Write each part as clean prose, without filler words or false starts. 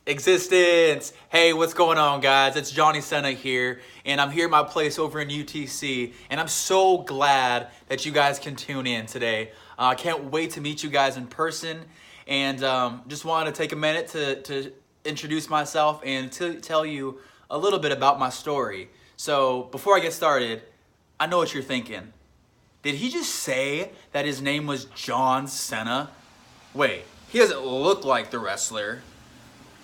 Existence. Hey, what's going on, guys? It's Johnny Cena here, and I'm here at my place over in UTC, and I'm so glad that you guys can tune in today. I can't wait to meet you guys in person, and just wanted to take a minute to introduce myself and to tell you a little bit about my story. So before I get started, I know what you're thinking. Did he just say that his name was John Cena? Wait, he doesn't look like the wrestler.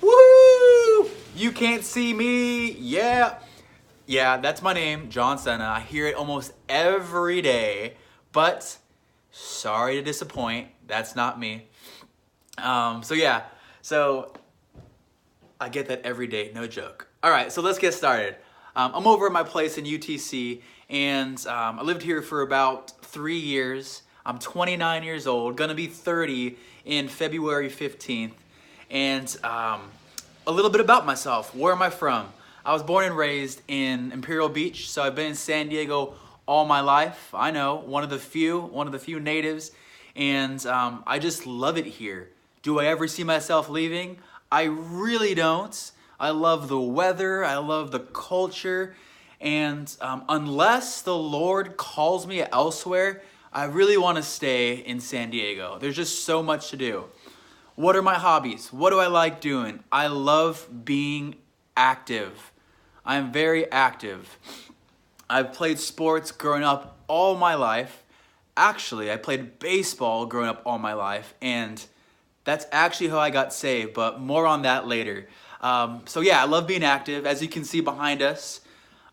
Woo! You can't see me. Yeah, that's my name, John Cena. I hear it almost every day, but sorry to disappoint. That's not me. So I get that every day, no joke. All right, so let's get started. I'm over at my place in UTC, and I lived here for about 3 years. I'm 29 years old, gonna be 30 in February 15th. And a little bit about myself. Where am I from? I was born and raised in Imperial Beach, so I've been in San Diego all my life. I know, one of the few natives, and I just love it here. Do I ever see myself leaving? I really don't. I love the weather, I love the culture, and unless the Lord calls me elsewhere, I really want to stay in San Diego. There's just so much to do. What are my hobbies? What do I like doing? I love being active. I'm very active. I've played sports growing up all my life. Actually, I played baseball growing up all my life, and that's actually how I got saved, but more on that later. I love being active. As you can see behind us,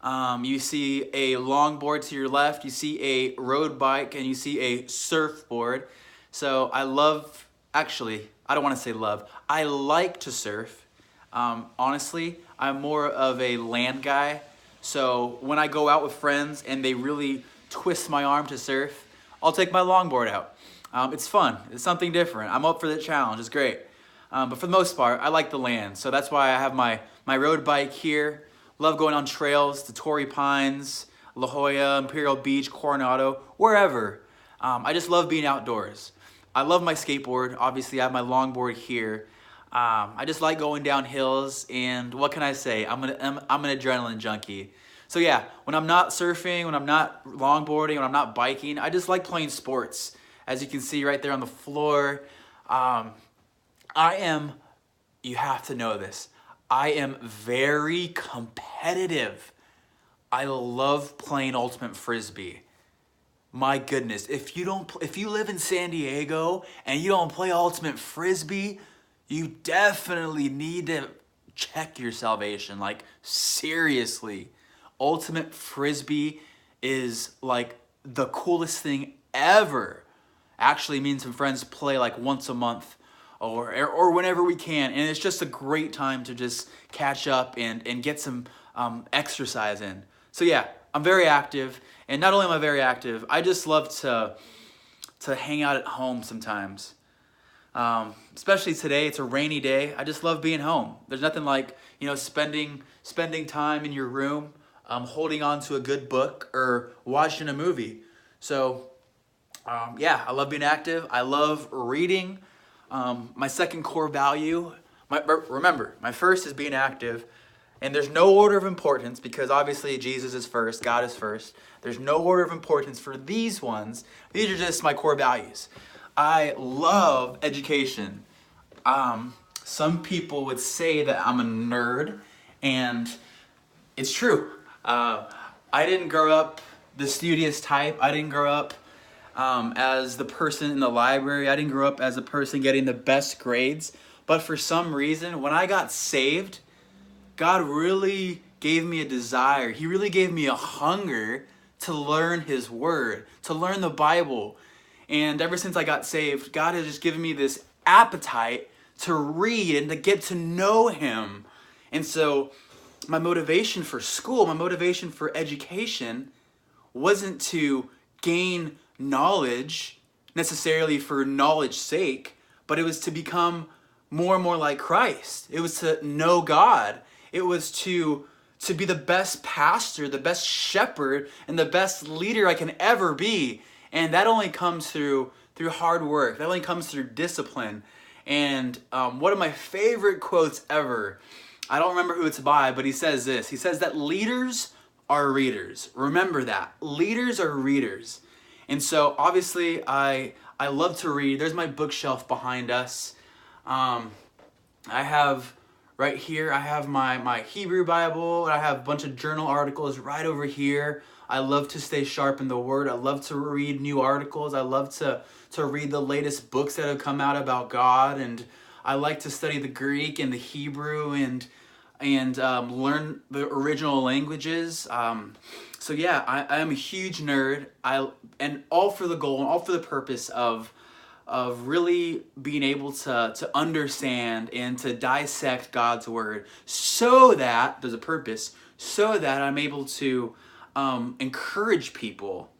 you see a longboard to your left, you see a road bike, and you see a surfboard. So I don't want to say love. I like to surf. Honestly, I'm more of a land guy. So when I go out with friends and they really twist my arm to surf, I'll take my longboard out. It's fun. It's something different. I'm up for the challenge. It's great. But for the most part, I like the land. So that's why I have my road bike here. Love going on trails to Torrey Pines, La Jolla, Imperial Beach, Coronado, wherever. I just love being outdoors. I love my skateboard. Obviously, I have my longboard here. I just like going down hills, and what can I say? I'm an adrenaline junkie. So yeah, when I'm not surfing, when I'm not longboarding, when I'm not biking, I just like playing sports. As you can see right there on the floor, you have to know this, I am very competitive. I love playing Ultimate Frisbee. My goodness, if you live in San Diego and you don't play Ultimate Frisbee, you definitely need to check your salvation. Like, seriously. Ultimate Frisbee is like the coolest thing ever. Actually, me and some friends play like once a month or whenever we can, and it's just a great time to just catch up and get some exercise in. So yeah, I'm very active, and not only am I very active, I just love to hang out at home sometimes. Especially today, it's a rainy day. I just love being home. There's nothing like, spending time in your room, holding on to a good book or watching a movie. So I love being active. I love reading. My second core value, remember, my first is being active. And there's no order of importance because obviously Jesus is first, God is first. There's no order of importance for these ones. These are just my core values. I love education. Some people would say that I'm a nerd, and it's true. I didn't grow up the studious type. I didn't grow up as the person in the library. I didn't grow up as the person getting the best grades. But for some reason, when I got saved, God really gave me a desire. He really gave me a hunger to learn His Word, to learn the Bible. And ever since I got saved, God has just given me this appetite to read and to get to know Him. And so my motivation for school, my motivation for education wasn't to gain knowledge necessarily for knowledge's sake, but it was to become more and more like Christ. It was to know God. It was to be the best pastor, the best shepherd, and the best leader I can ever be. And that only comes through hard work. That only comes through discipline. And one of my favorite quotes ever, I don't remember who it's by, but he says this. He says that leaders are readers. Remember that. Leaders are readers. And so obviously I love to read. There's my bookshelf behind us. I have right here, I have my Hebrew Bible. I have a bunch of journal articles right over here. I love to stay sharp in the Word. I love to read new articles. I love to read the latest books that have come out about God. And I like to study the Greek and the Hebrew and learn the original languages. So yeah, I am a huge nerd. And all for the goal and all for the purpose of really being able to understand and to dissect God's word, so that there's a purpose, so that I'm able to encourage people,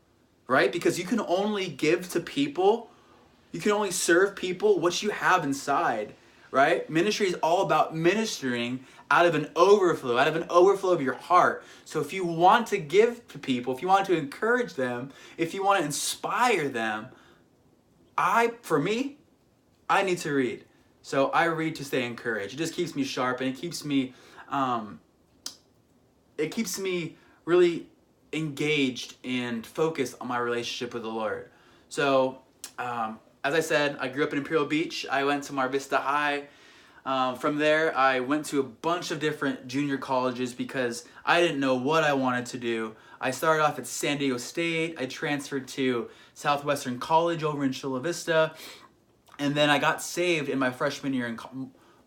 right? Because you can only give to people, you can only serve people what you have inside, right? Ministry is all about ministering out of an overflow of your heart. So if you want to give to people, if you want to encourage them, if you want to inspire them, for me, I need to read. So I read to stay encouraged. It just keeps me sharp, and it keeps me really engaged and focused on my relationship with the Lord. So as I said, I grew up in Imperial Beach. I went to Mar Vista High. From there, I went to a bunch of different junior colleges because I didn't know what I wanted to do. I started off at San Diego State. I transferred to Southwestern College over in Chula Vista. And then I got saved in my freshman year.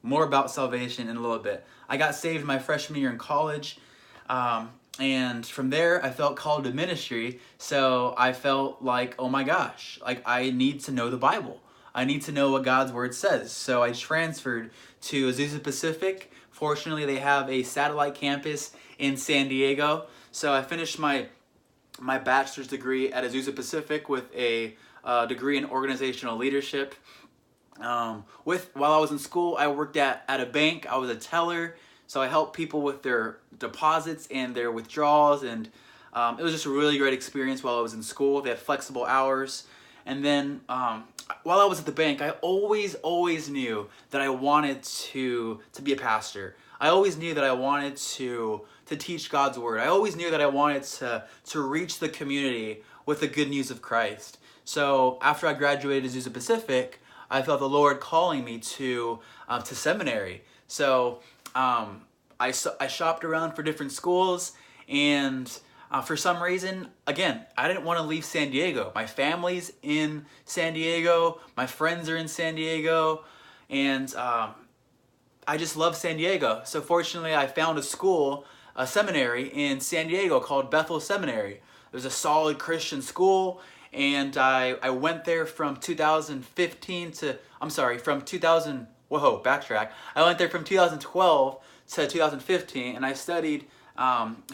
More about salvation in a little bit. I got saved my freshman year in college. And from there, I felt called to ministry. So I felt like, oh my gosh, like I need to know the Bible. I need to know what God's word says. So I transferred to Azusa Pacific. Fortunately, they have a satellite campus in San Diego. So I finished my bachelor's degree at Azusa Pacific with a degree in organizational leadership. While I was in school, I worked at a bank. I was a teller. So I helped people with their deposits and their withdrawals. And it was just a really great experience while I was in school. They had flexible hours. And then while I was at the bank, I always knew that I wanted to be a pastor. I always knew that I wanted to teach God's word. I always knew that I wanted to reach the community with the good news of Christ. So after I graduated Azusa Pacific, I felt the Lord calling me to seminary. So I shopped around for different schools, and for some reason, again, I didn't want to leave San Diego. My family's in San Diego. My friends are in San Diego. And I just love San Diego. So fortunately, I found a seminary in San Diego called Bethel Seminary. It was a solid Christian school. And I went there from 2015 to, from 2000, backtrack. I went there from 2012 to 2015, and I studied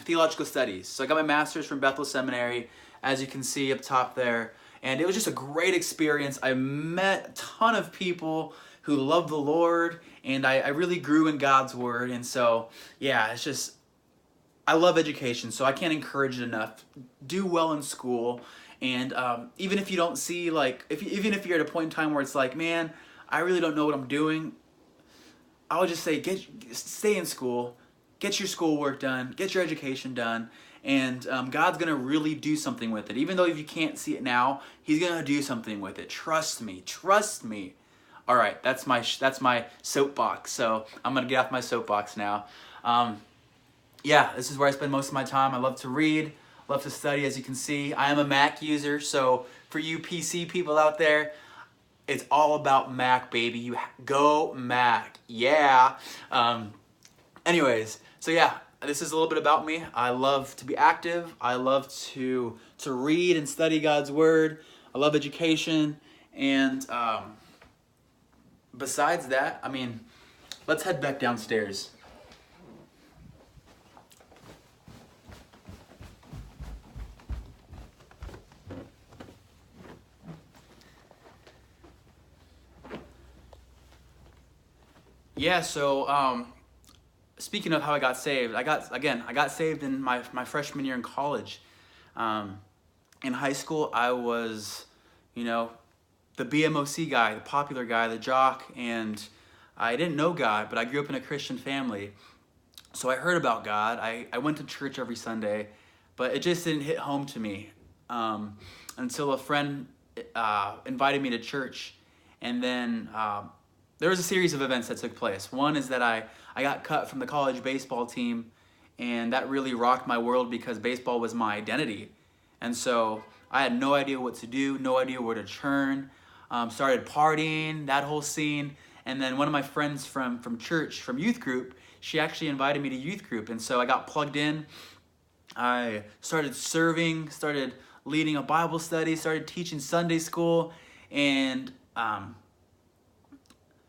theological studies. So I got my master's from Bethel Seminary, as you can see up top there. And it was just a great experience. I met a ton of people who loved the Lord, and I really grew in God's word. And so, yeah, it's just, I love education, so I can't encourage it enough. Do well in school. And even if you don't see, even if you're at a point in time where it's like, man, I really don't know what I'm doing, I would just say, stay in school, get your schoolwork done, get your education done, and God's gonna really do something with it. Even though if you can't see it now, He's gonna do something with it. Trust me. All right, that's my soapbox. So I'm gonna get off my soapbox now. Yeah, this is where I spend most of my time. I love to read, love to study. As you can see, I am a Mac user. So for you PC people out there, it's all about Mac, baby. You go Mac, yeah. Anyways, so yeah, this is a little bit about me. I love to be active. I love to read and study God's word. I love education, and besides that, let's head back downstairs. Yeah, so speaking of how I got saved, I got saved in my freshman year in college. In high school, I was, the BMOC guy, the popular guy, the jock, and I didn't know God, but I grew up in a Christian family. So I heard about God. I went to church every Sunday, but it just didn't hit home to me until a friend invited me to church. And then there was a series of events that took place. One is that I got cut from the college baseball team, and that really rocked my world because baseball was my identity. And so I had no idea what to do, no idea where to turn. Started partying, that whole scene. And then one of my friends from church, from youth group, she actually invited me to youth group. And so I got plugged in. I started serving, started leading a Bible study, started teaching Sunday school. And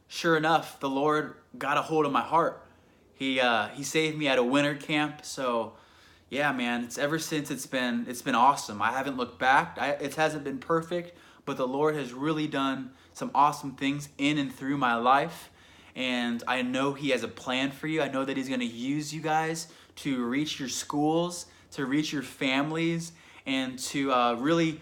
sure enough, the Lord got a hold of my heart. He saved me at a winter camp. So yeah, man, it's ever since it's been awesome. I haven't looked back. It hasn't been perfect, but the Lord has really done some awesome things in and through my life. And I know He has a plan for you. I know that He's going to use you guys to reach your schools, to reach your families, and to really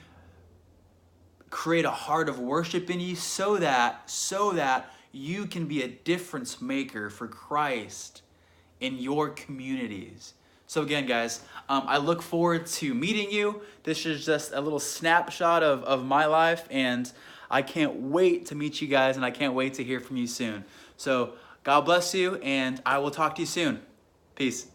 create a heart of worship in you so that you can be a difference maker for Christ in your communities. So again, guys, I look forward to meeting you. This is just a little snapshot of my life, and I can't wait to meet you guys, and I can't wait to hear from you soon. So God bless you, and I will talk to you soon. Peace.